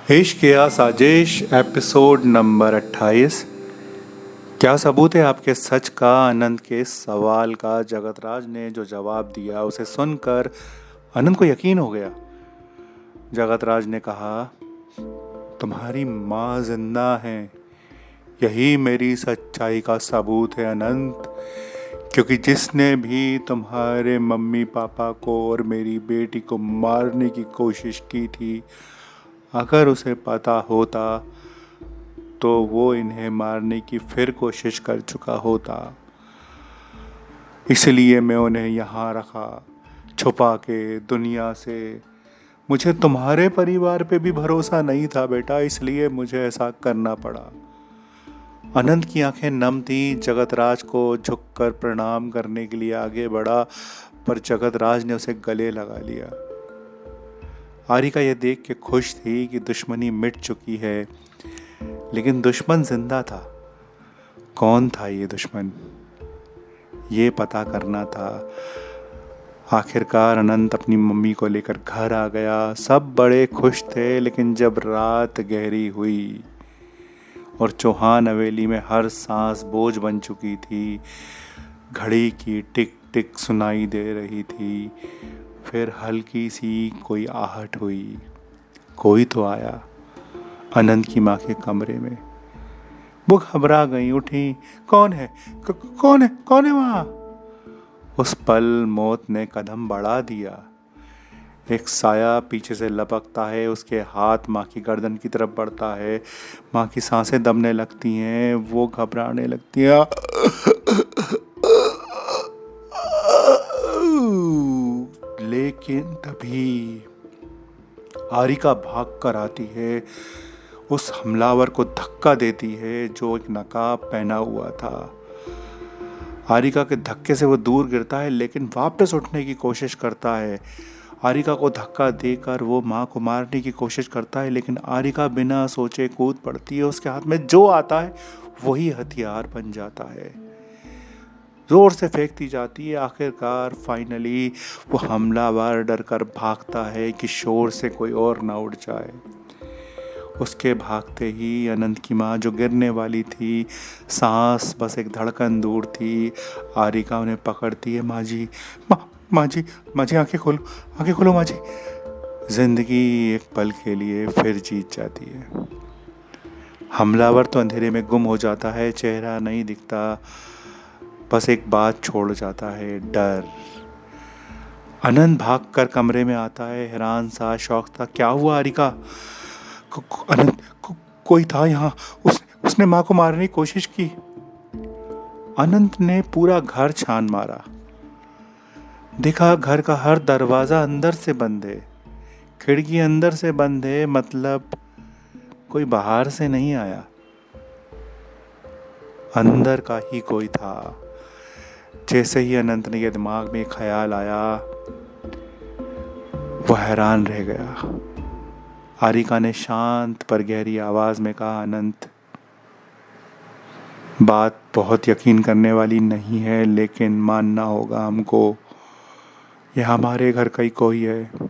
इश्क या साजिश एपिसोड नंबर 28। क्या सबूत है आपके सच का? अनंत के सवाल का जगतराज ने जो जवाब दिया उसे सुनकर अनंत को यकीन हो गया। जगतराज ने कहा, तुम्हारी माँ जिंदा है, यही मेरी सच्चाई का सबूत है अनंत। क्योंकि जिसने भी तुम्हारे मम्मी पापा को और मेरी बेटी को मारने की कोशिश की थी, अगर उसे पता होता तो वो इन्हें मारने की फिर कोशिश कर चुका होता। इसलिए मैं उन्हें यहाँ रखा, छुपा के दुनिया से। मुझे तुम्हारे परिवार पे भी भरोसा नहीं था बेटा, इसलिए मुझे ऐसा करना पड़ा। अनंत की आंखें नम थी। जगतराज को झुककर प्रणाम करने के लिए आगे बढ़ा, पर जगतराज ने उसे गले लगा लिया। आरिका यह देख के खुश थी कि दुश्मनी मिट चुकी है, लेकिन दुश्मन जिंदा था। कौन था ये दुश्मन, ये पता करना था। आखिरकार अनंत अपनी मम्मी को लेकर घर आ गया। सब बड़े खुश थे, लेकिन जब रात गहरी हुई और चौहान हवेली में हर सांस बोझ बन चुकी थी, घड़ी की टिक टिक सुनाई दे रही थी, फिर हल्की सी कोई आहट हुई। कोई तो आया अनंत की माँ के कमरे में। वो घबरा गई, उठी। कौन है? कौन है वहाँ? उस पल मौत ने कदम बढ़ा दिया। एक साया पीछे से लपकता है, उसके हाथ माँ की गर्दन की तरफ बढ़ता है। माँ की सांसें दबने लगती हैं, वो घबराने लगती है। लेकिन तभी आरिका भाग कर आती है, उस हमलावर को धक्का देती है जो एक नकाब पहना हुआ था। आरिका के धक्के से वो दूर गिरता है, लेकिन वापस उठने की कोशिश करता है। आरिका को धक्का देकर वो माँ को मारने की कोशिश करता है, लेकिन आरिका बिना सोचे कूद पड़ती है। उसके हाथ में जो आता है वही हथियार बन जाता है। जोर से फेंकती जाती है। आखिरकार फाइनली वो हमलावर डर कर भागता है कि शोर से कोई और ना उड़ जाए। उसके भागते ही अनंत की माँ, जो गिरने वाली थी, सांस बस एक धड़कन दूर थी, आरिका उन्हें पकड़ती है। माँ जी, माँ जी, आंखें खोलो माँ जी। जिंदगी एक पल के लिए फिर जीत जाती है। हमलावर तो अंधेरे में गुम हो जाता है, चेहरा नहीं दिखता, बस एक बात छोड़ जाता है, डर। अनंत भागकर कमरे में आता है, हैरान सा, शौक था। क्या हुआ आरिका? अनंत, कोई था यहाँ, उसने माँ को मारने की कोशिश की। अनंत ने पूरा घर छान मारा, देखा घर का हर दरवाजा अंदर से बंद है, खिड़की अंदर से बंद है, मतलब कोई बाहर से नहीं आया, अंदर का ही कोई था। जैसे ही अनंत ने यह दिमाग में ख्याल आया, वह हैरान रह गया। आरिका ने शांत पर गहरी आवाज में कहा, अनंत, बात बहुत यकीन करने वाली नहीं है, लेकिन मानना होगा हमको, यह हमारे घर का ही कोई है।